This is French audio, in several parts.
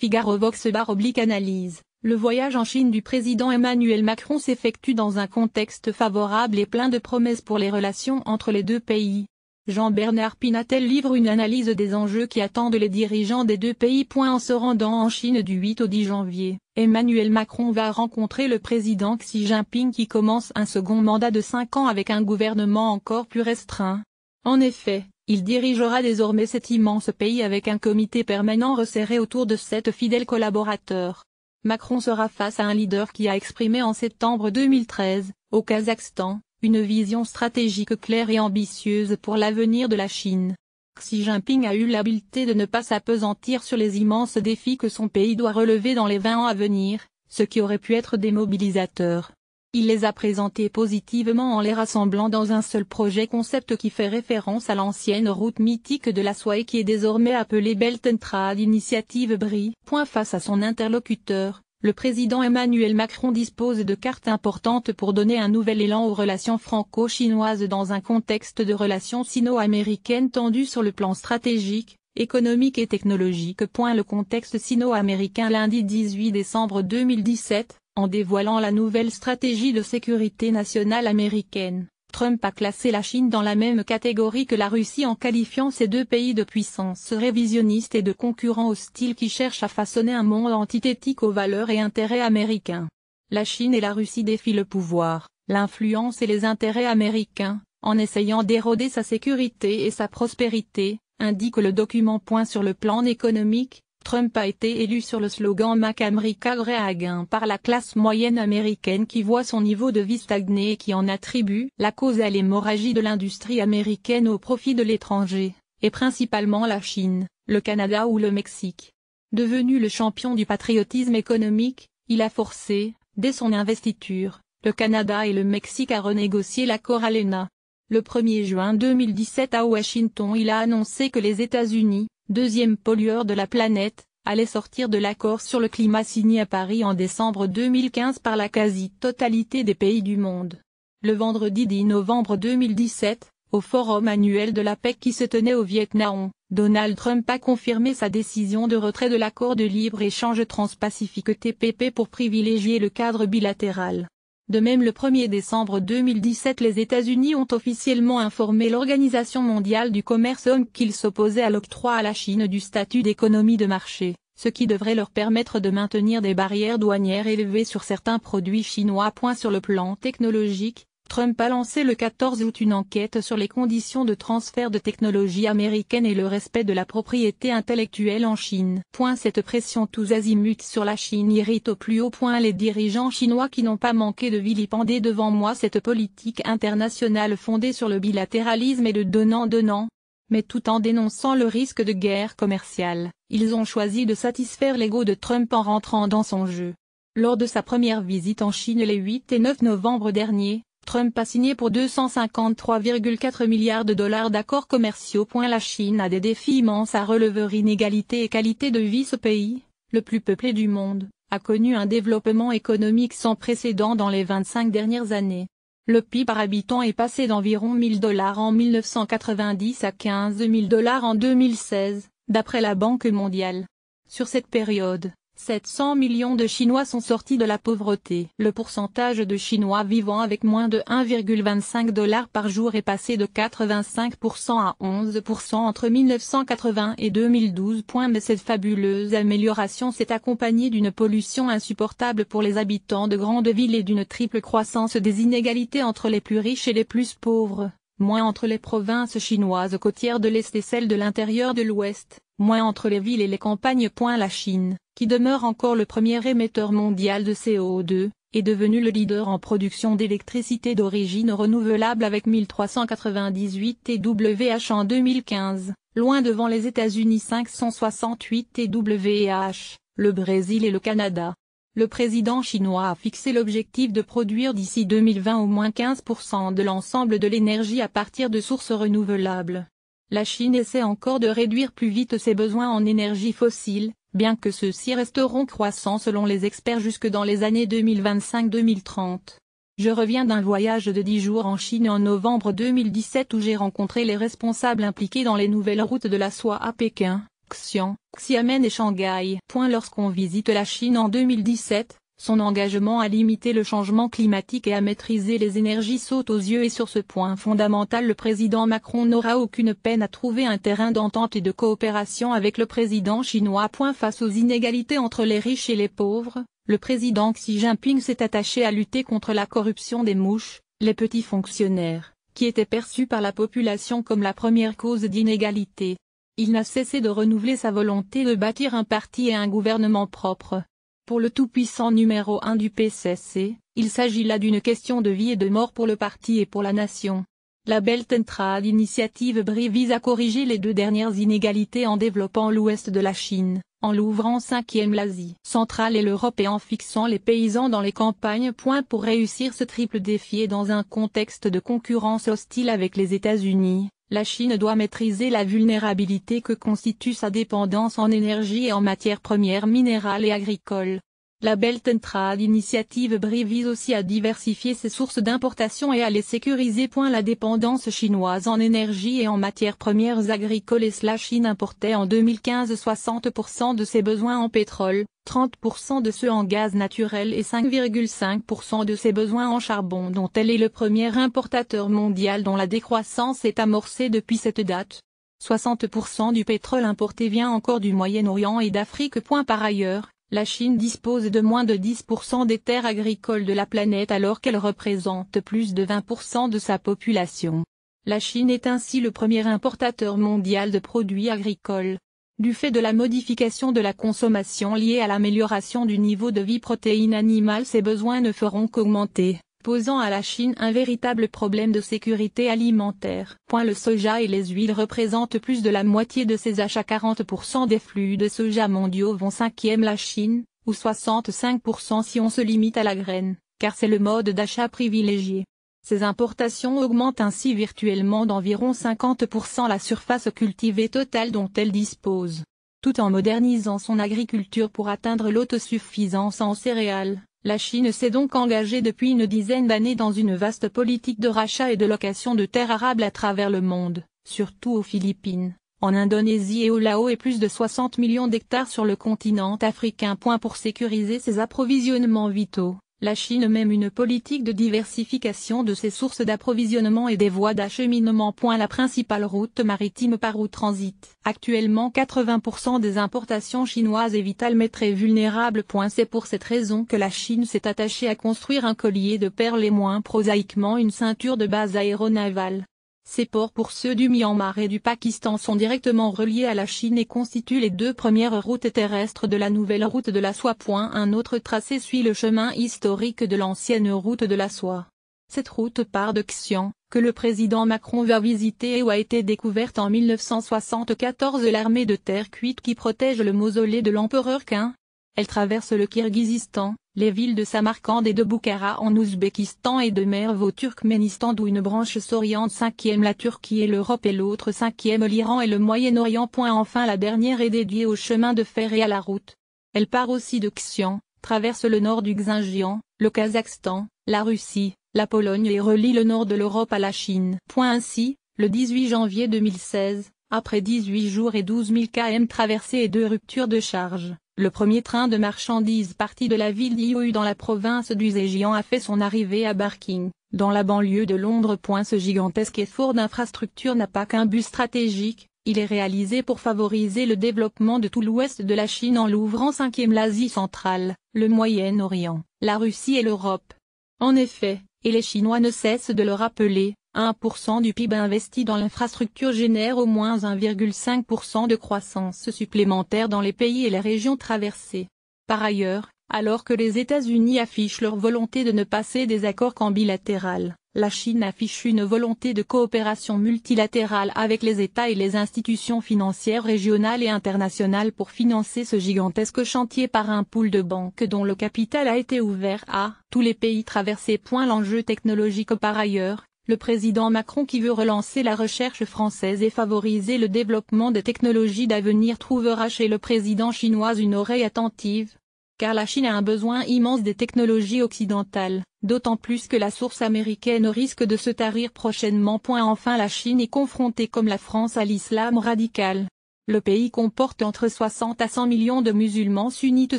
Figaro Vox/Analyse. Le voyage en Chine du président Emmanuel Macron s'effectue dans un contexte favorable et plein de promesses pour les relations entre les deux pays. Jean-Bernard Pinatel livre une analyse des enjeux qui attendent les dirigeants des deux pays. En se rendant en Chine du 8 au 10 janvier, Emmanuel Macron va rencontrer le président Xi Jinping qui commence un second mandat de 5 ans avec un gouvernement encore plus restreint. En effet, il dirigera désormais cet immense pays avec un comité permanent resserré autour de 7 fidèles collaborateurs. Macron sera face à un leader qui a exprimé en septembre 2013, au Kazakhstan, une vision stratégique claire et ambitieuse pour l'avenir de la Chine. Xi Jinping a eu l'habileté de ne pas s'appesantir sur les immenses défis que son pays doit relever dans les 20 ans à venir, ce qui aurait pu être démobilisateur. Il les a présentés positivement en les rassemblant dans un seul projet concept qui fait référence à l'ancienne route mythique de la soie et qui est désormais appelée Belt and Trade Initiative BRI. Face à son interlocuteur, le président Emmanuel Macron dispose de cartes importantes pour donner un nouvel élan aux relations franco-chinoises dans un contexte de relations sino-américaines tendues sur le plan stratégique, économique et technologique. Le contexte sino-américain. Lundi 18 décembre 2017, en dévoilant la nouvelle stratégie de sécurité nationale américaine, Trump a classé la Chine dans la même catégorie que la Russie en qualifiant ces deux pays de puissances révisionnistes et de concurrents hostiles qui cherchent à façonner un monde antithétique aux valeurs et intérêts américains. La Chine et la Russie défient le pouvoir, l'influence et les intérêts américains, en essayant d'éroder sa sécurité et sa prospérité, indique le document. Sur le plan économique, Trump a été élu sur le slogan Make America Great Again par la classe moyenne américaine qui voit son niveau de vie stagner et qui en attribue la cause à l'hémorragie de l'industrie américaine au profit de l'étranger, et principalement la Chine, le Canada ou le Mexique. Devenu le champion du patriotisme économique, il a forcé, dès son investiture, le Canada et le Mexique à renégocier l'accord ALENA. Le 1er juin 2017 à Washington, il a annoncé que les États-Unis, deuxième pollueur de la planète, allait sortir de l'accord sur le climat signé à Paris en décembre 2015 par la quasi-totalité des pays du monde. Le vendredi 10 novembre 2017, au forum annuel de la PEC qui se tenait au Vietnam, Donald Trump a confirmé sa décision de retrait de l'accord de libre-échange transpacifique TPP pour privilégier le cadre bilatéral. De même, le 1er décembre 2017, les États-Unis ont officiellement informé l'Organisation mondiale du commerce qu'ils s'opposaient à l'octroi à la Chine du statut d'économie de marché, ce qui devrait leur permettre de maintenir des barrières douanières élevées sur certains produits chinois. Sur le plan technologique, Trump a lancé le 14 août une enquête sur les conditions de transfert de technologie américaine et le respect de la propriété intellectuelle en Chine. Cette pression tous azimuts sur la Chine irrite au plus haut point les dirigeants chinois qui n'ont pas manqué de vilipender devant moi cette politique internationale fondée sur le bilatéralisme et le donnant-donnant. Mais tout en dénonçant le risque de guerre commerciale, ils ont choisi de satisfaire l'ego de Trump en rentrant dans son jeu. Lors de sa première visite en Chine les 8 et 9 novembre dernier, Trump a signé pour 253,4 milliards de dollars d'accords commerciaux. La Chine a des défis immenses à relever. Inégalité et qualité de vie. Ce pays, le plus peuplé du monde, a connu un développement économique sans précédent dans les 25 dernières années. Le PIB par habitant est passé d'environ 1 000 $ en 1990 à 15 000 $ en 2016, d'après la Banque mondiale. Sur cette période, 700 millions de Chinois sont sortis de la pauvreté. Le pourcentage de Chinois vivant avec moins de 1,25 $ par jour est passé de 85% à 11% entre 1980 et 2012. Mais cette fabuleuse amélioration s'est accompagnée d'une pollution insupportable pour les habitants de grandes villes et d'une triple croissance des inégalités entre les plus riches et les plus pauvres. Moins entre les provinces chinoises côtières de l'Est et celles de l'intérieur de l'Ouest, moins entre les villes et les campagnes. La Chine, qui demeure encore le premier émetteur mondial de CO2, est devenue le leader en production d'électricité d'origine renouvelable avec 1398 TWh en 2015, loin devant les États-Unis 568 TWh, le Brésil et le Canada. Le président chinois a fixé l'objectif de produire d'ici 2020 au moins 15% de l'ensemble de l'énergie à partir de sources renouvelables. La Chine essaie encore de réduire plus vite ses besoins en énergie fossile, bien que ceux-ci resteront croissants selon les experts jusque dans les années 2025-2030. Je reviens d'un voyage de 10 jours en Chine en novembre 2017 où j'ai rencontré les responsables impliqués dans les nouvelles routes de la soie à Pékin, Xi'an, Xiamen et Shanghai. Lorsqu'on visite la Chine en 2017, son engagement à limiter le changement climatique et à maîtriser les énergies saute aux yeux et sur ce point fondamental le président Macron n'aura aucune peine à trouver un terrain d'entente et de coopération avec le président chinois. Face aux inégalités entre les riches et les pauvres, le président Xi Jinping s'est attaché à lutter contre la corruption des mouches, les petits fonctionnaires, qui étaient perçus par la population comme la première cause d'inégalité. Il n'a cessé de renouveler sa volonté de bâtir un parti et un gouvernement propre. Pour le tout-puissant numéro 1 du PCC, il s'agit là d'une question de vie et de mort pour le parti et pour la nation. La Belt and Trade Initiative BRI vise à corriger les deux dernières inégalités en développant l'ouest de la Chine, en l'ouvrant 5e l'Asie centrale et l'Europe et en fixant les paysans dans les campagnes. Pour réussir ce triple défi et dans un contexte de concurrence hostile avec les États-Unis, la Chine doit maîtriser la vulnérabilité que constitue sa dépendance en énergie et en matières premières minérales et agricoles. La Belt and Trade Initiative BRI vise aussi à diversifier ses sources d'importation et à les sécuriser. La dépendance chinoise en énergie et en matières premières agricoles. La Chine importait en 2015 60% de ses besoins en pétrole, 30% de ceux en gaz naturel et 5,5% de ses besoins en charbon, dont elle est le premier importateur mondial dont la décroissance est amorcée depuis cette date. 60% du pétrole importé vient encore du Moyen-Orient et d'Afrique. Par ailleurs, la Chine dispose de moins de 10% des terres agricoles de la planète alors qu'elle représente plus de 20% de sa population. La Chine est ainsi le premier importateur mondial de produits agricoles. Du fait de la modification de la consommation liée à l'amélioration du niveau de vie protéines animales, ses besoins ne feront qu'augmenter, posant à la Chine un véritable problème de sécurité alimentaire. Le soja et les huiles représentent plus de la moitié de ses achats. 40% des flux de soja mondiaux vont 5e la Chine, ou 65% si on se limite à la graine, car c'est le mode d'achat privilégié. Ces importations augmentent ainsi virtuellement d'environ 50% la surface cultivée totale dont elle dispose. Tout en modernisant son agriculture pour atteindre l'autosuffisance en céréales. La Chine s'est donc engagée depuis une dizaine d'années dans une vaste politique de rachat et de location de terres arables à travers le monde, surtout aux Philippines, en Indonésie et au Laos et plus de 60 millions d'hectares sur le continent africain. Pour sécuriser ses approvisionnements vitaux, la Chine mène une politique de diversification de ses sources d'approvisionnement et des voies d'acheminement. La principale route maritime par où transite actuellement 80% des importations chinoises est vitale mais très vulnérable. C'est pour cette raison que la Chine s'est attachée à construire un collier de perles et moins prosaïquement une ceinture de bases aéronavales. Ces ports pour ceux du Myanmar et du Pakistan sont directement reliés à la Chine et constituent les deux premières routes terrestres de la nouvelle route de la soie. Un autre tracé suit le chemin historique de l'ancienne route de la soie. Cette route part de Xi'an, que le président Macron va visiter et où a été découverte en 1974 l'armée de terre cuite qui protège le mausolée de l'empereur Qin. Elle traverse le Kirghizistan, les villes de Samarcande et de Bukhara en Ouzbékistan et de Merv au Turkménistan d'où une branche s'oriente 5e la Turquie et l'Europe et l'autre 5e l'Iran et le Moyen-Orient. Enfin la dernière est dédiée au chemin de fer et à la route. Elle part aussi de Xi'an, traverse le nord du Xinjiang, le Kazakhstan, la Russie, la Pologne et relie le nord de l'Europe à la Chine. Ainsi, le 18 janvier 2016, après 18 jours et 12 000 km traversés et 2 ruptures de charge, le premier train de marchandises parti de la ville d'Iou dans la province du Zhejiang a fait son arrivée à Barking, dans la banlieue de Londres. Ce gigantesque effort d'infrastructure n'a pas qu'un but stratégique, il est réalisé pour favoriser le développement de tout l'ouest de la Chine en l'ouvrant 5e l'Asie centrale, le Moyen-Orient, la Russie et l'Europe. En effet, et les Chinois ne cessent de le rappeler, 1% du PIB investi dans l'infrastructure génère au moins 1,5% de croissance supplémentaire dans les pays et les régions traversées. Par ailleurs, alors que les États-Unis affichent leur volonté de ne passer des accords qu'en bilatéral, la Chine affiche une volonté de coopération multilatérale avec les États et les institutions financières régionales et internationales pour financer ce gigantesque chantier par un pool de banques dont le capital a été ouvert à tous les pays traversés. L'enjeu technologique. Par ailleurs, le président Macron qui veut relancer la recherche française et favoriser le développement des technologies d'avenir trouvera chez le président chinois une oreille attentive. Car la Chine a un besoin immense des technologies occidentales, d'autant plus que la source américaine risque de se tarir prochainement. Enfin la Chine est confrontée comme la France à l'islam radical. Le pays comporte entre 60 à 100 millions de musulmans sunnites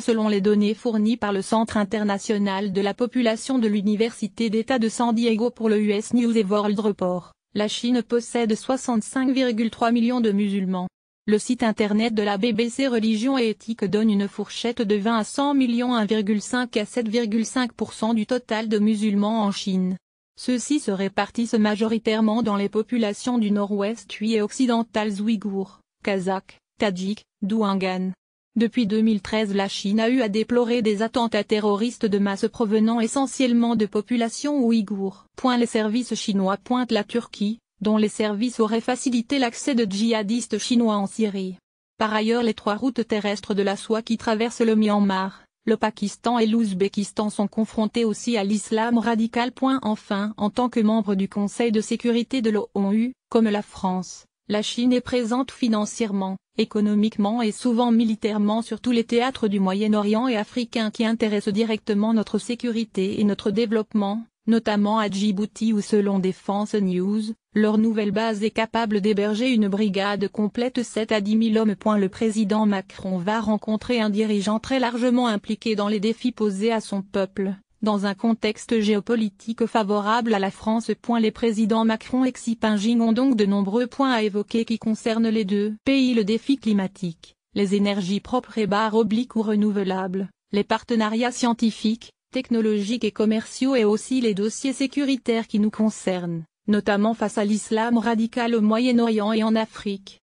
selon les données fournies par le Centre international de la population de l'Université d'État de San Diego pour le US News & World Report. La Chine possède 65,3 millions de musulmans. Le site internet de la BBC Religion et Éthique donne une fourchette de 20 à 100 millions 1,5 à 7,5% du total de musulmans en Chine. Ceux-ci se répartissent majoritairement dans les populations du nord-ouest et occidentales ouïghours, kazakhs, tadjiks, douanganes. Depuis 2013, la Chine a eu à déplorer des attentats terroristes de masse provenant essentiellement de populations ouïghours. Les services chinois pointent la Turquie, dont les services auraient facilité l'accès de djihadistes chinois en Syrie. Par ailleurs, les 3 routes terrestres de la soie qui traversent le Myanmar, le Pakistan et l'Ouzbékistan sont confrontés aussi à l'islam radical. Enfin, en tant que membre du Conseil de sécurité de l'ONU, comme la France, la Chine est présente financièrement, économiquement et souvent militairement sur tous les théâtres du Moyen-Orient et africain qui intéressent directement notre sécurité et notre développement, notamment à Djibouti où selon Défense News, leur nouvelle base est capable d'héberger une brigade complète 7 à 10 000 hommes. Le président Macron va rencontrer un dirigeant très largement impliqué dans les défis posés à son peuple, dans un contexte géopolitique favorable à la France. Les présidents Macron et Xi Jinping ont donc de nombreux points à évoquer qui concernent les deux pays: le défi climatique, les énergies propres et / renouvelables, les partenariats scientifiques, technologiques et commerciaux et aussi les dossiers sécuritaires qui nous concernent, notamment face à l'islam radical au Moyen-Orient et en Afrique.